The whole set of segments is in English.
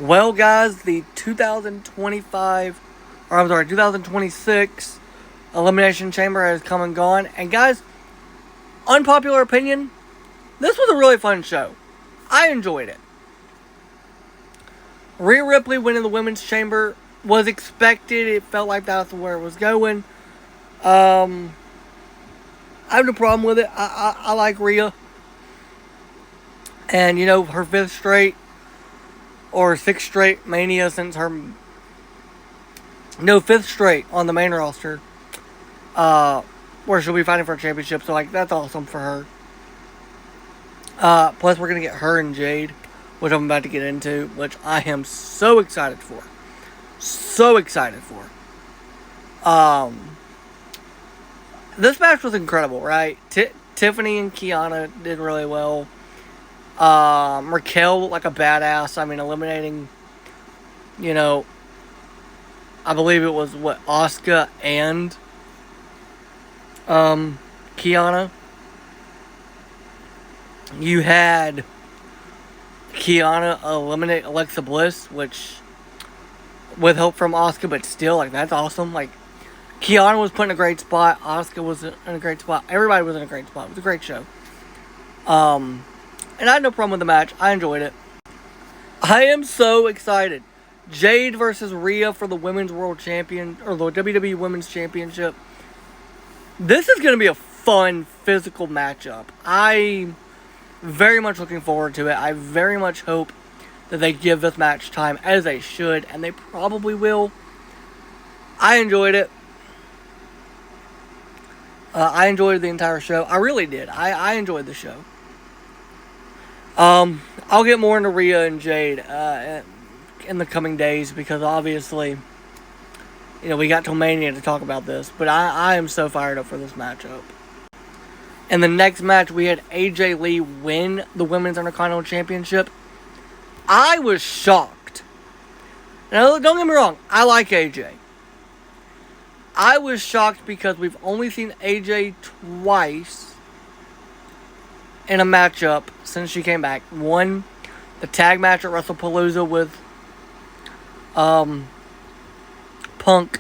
Well, guys, the 2026 Elimination Chamber has come and gone. And, guys, unpopular opinion, this was a really fun show. I enjoyed it. Rhea Ripley winning the Women's Chamber was expected. It felt like that's where it was going. I have no problem with it. I like Rhea. And, her fifth straight or sixth straight Mania since her... No, fifth straight on the main roster. Where she'll be fighting for a championship. So, that's awesome for her. Plus, we're going to get her and Jade, which I'm about to get into, which I am so excited for. So excited for. This match was incredible, right? Tiffany and Kiana did really well. Raquel looked like a badass. Eliminating, I believe it was, Asuka and Kiana. You had Kiana eliminate Alexa Bliss, which, with help from Asuka, but still, that's awesome. Kiana was put in a great spot. Asuka was in a great spot. Everybody was in a great spot. It was a great show. And I had no problem with the match. I enjoyed it. I am so excited. Jade versus Rhea for the Women's World Champion, or the WWE Women's Championship. This is going to be a fun, physical matchup. I'm very much looking forward to it. I very much hope that they give this match time, as they should, and they probably will. I enjoyed it. I enjoyed the entire show. I really did. I enjoyed the show. I'll get more into Rhea and Jade in the coming days, because obviously, we got till Mania to talk about this. But I am so fired up for this matchup. In the next match, we had AJ Lee win the Women's Intercontinental Championship. I was shocked. Now, don't get me wrong. I like AJ. I was shocked because we've only seen AJ twice in a matchup since she came back. One, the tag match at WrestlePalooza with Punk.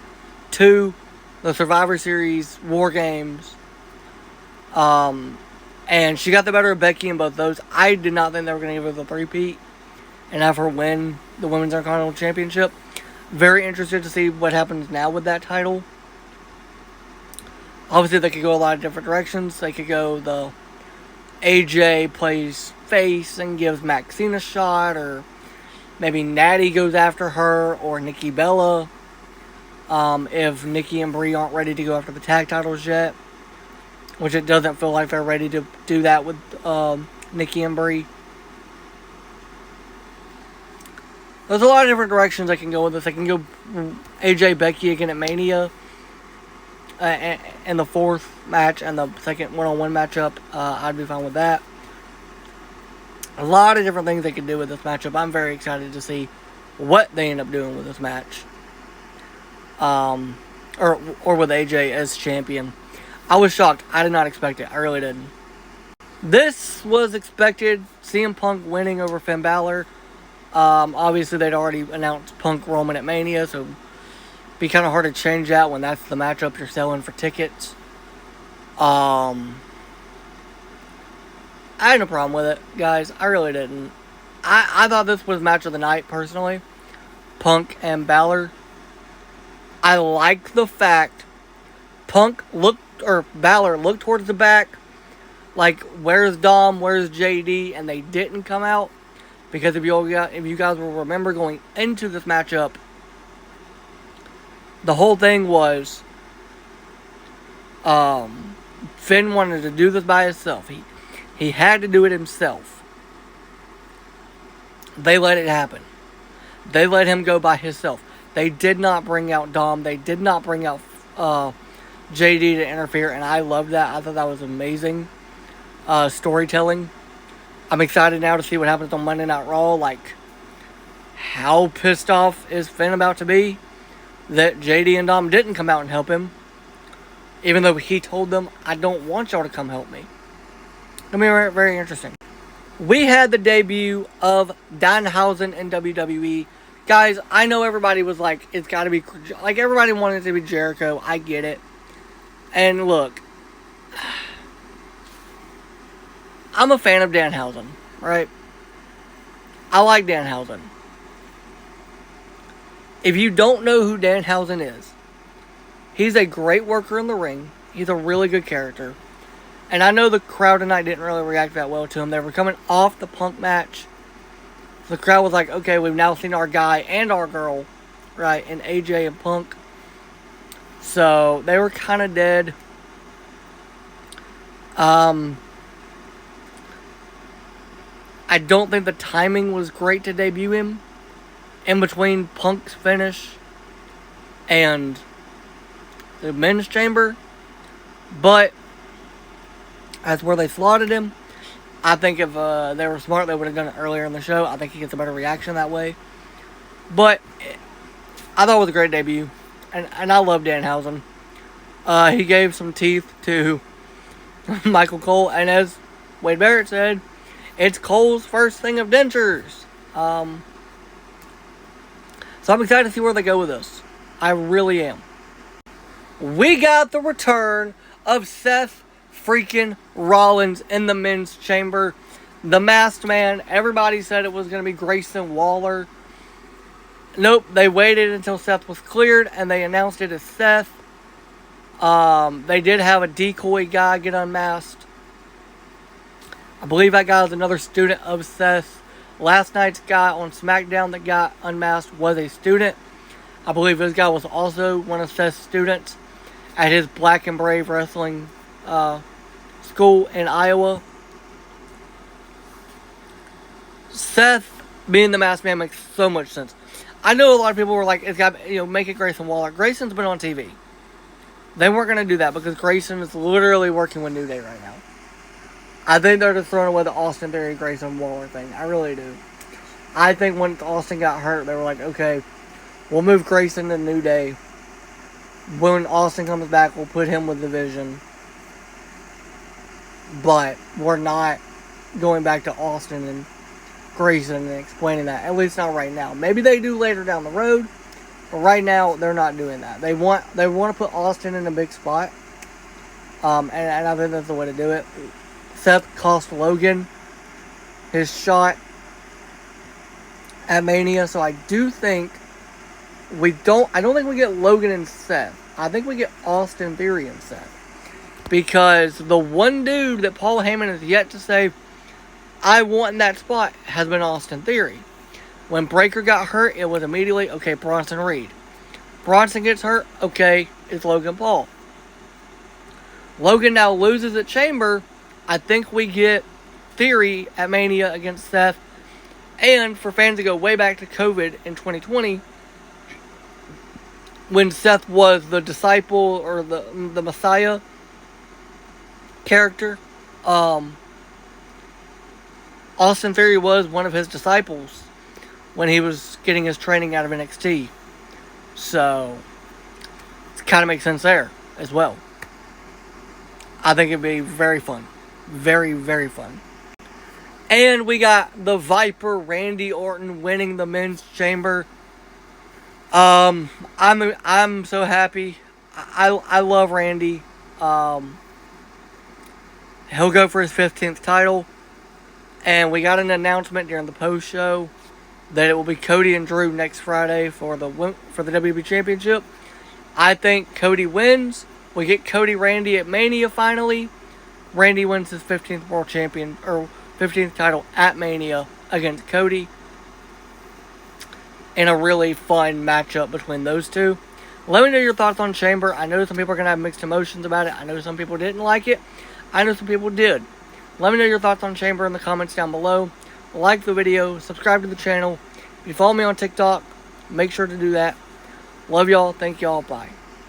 Two, the Survivor Series War Games. And she got the better of Becky in both those. I did not think they were going to give her the three-peat and have her win the Women's Intercontinental Championship. Very interested to see what happens now with that title. Obviously, they could go a lot of different directions. They could go the AJ plays face and gives Maxine a shot, or maybe Natty goes after her, or Nikki Bella. If Nikki and Brie aren't ready to go after the tag titles yet, which it doesn't feel like they're ready to do that with Nikki and Brie. There's a lot of different directions I can go with this. I can go AJ Becky again at Mania in the fourth match and the second one-on-one matchup. I'd be fine with that. A lot of different things they could do with this matchup. I'm very excited to see what they end up doing with this match. Or with AJ as champion. I was shocked. I did not expect it. I really didn't. This was expected. CM Punk winning over Finn Balor. Obviously, they'd already announced Punk Roman at Mania, so it'd be kind of hard to change that when that's the matchup you're selling for tickets. I had no problem with it, guys. I really didn't. I thought this was match of the night, personally. Punk and Balor. I like the fact Balor looked towards the back, like, where's Dom, where's JD, and they didn't come out. Because if you guys will remember going into this matchup, the whole thing was Finn wanted to do this by himself. He had to do it himself. They let it happen. They let him go by himself. They did not bring out Dom. They did not bring out JD to interfere, and I loved that. I thought that was amazing storytelling. I'm excited now to see what happens on Monday Night Raw. How pissed off is Finn about to be that JD and Dom didn't come out and help him, even though he told them, I don't want y'all to come help me. It'll be very, very interesting. we had the debut of Danhausen in WWE. Guys, I know everybody was like, it's got to be, like, everybody wanted it to be Jericho. I get it. And look, I'm a fan of Danhausen, right? I like Danhausen. If you don't know who Danhausen is, he's a great worker in the ring. He's a really good character. And I know the crowd tonight didn't really react that well to him. They were coming off the Punk match. The crowd was like, okay, we've now seen our guy and our girl, right, in AJ and Punk. So, they were kind of dead. I don't think the timing was great to debut him in between Punk's finish and the men's chamber. But that's where they slotted him. I think if they were smart, they would have done it earlier in the show. I think he gets a better reaction that way. But I thought it was a great debut. And I love Danhausen. He gave some teeth to Michael Cole. And as Wade Barrett said, it's Cole's first thing of dentures. So I'm excited to see where they go with this. I really am. We got the return of Seth freaking Rollins in the men's chamber. The masked man. Everybody said it was going to be Grayson Waller. Nope. They waited until Seth was cleared and they announced it as Seth. They did have a decoy guy get unmasked. I believe that guy was another student of Seth. Last night's guy on SmackDown that got unmasked was a student. I believe this guy was also one of Seth's students at his Black and Brave Wrestling school in Iowa. Seth being the masked man makes so much sense. I know a lot of people were like, it's got, make it Grayson Waller. Grayson's been on TV. They weren't going to do that because Grayson is literally working with New Day right now. I think they're just throwing away the Austin Theory Grayson Waller thing. I really do. I think when Austin got hurt, they were like, okay, we'll move Grayson to New Day. When Austin comes back, we'll put him with the Vision. But we're not going back to Austin and Grayson and explaining that. At least not right now. Maybe they do later down the road. But right now, they're not doing that. They want to put Austin in a big spot. And I think that's the way to do it. Seth cost Logan his shot at Mania. So I do think I don't think we get Logan and Seth. I think we get Austin Theory and Seth. Because the one dude that Paul Heyman has yet to say, I want in that spot, has been Austin Theory. When Breaker got hurt, it was immediately, okay, Bronson Reed. Bronson gets hurt, okay, it's Logan Paul. Logan now loses at Chamber. I think we get Theory at Mania against Seth. And for fans to go way back to COVID in 2020, when Seth was the disciple or the Messiah character, Austin Theory was one of his disciples when he was getting his training out of NXT. So, it kind of makes sense there as well. I think it'd be very fun. Very, very fun. And we got the Viper, Randy Orton, winning the men's chamber. I'm so happy. I love Randy. He'll go for his 15th title. And we got an announcement during the post show that it will be Cody and Drew next Friday for the WWE Championship. I think Cody wins. We get Cody Randy at Mania finally. Randy wins his 15th World Champion or 15th title at Mania against Cody. In a really fun matchup between those two. Let me know your thoughts on Chamber. I know some people are going to have mixed emotions about it. I know some people didn't like it. I know some people did. Let me know your thoughts on Chamber in the comments down below. Like the video. Subscribe to the channel. If you follow me on TikTok, make sure to do that. Love y'all. Thank y'all. Bye.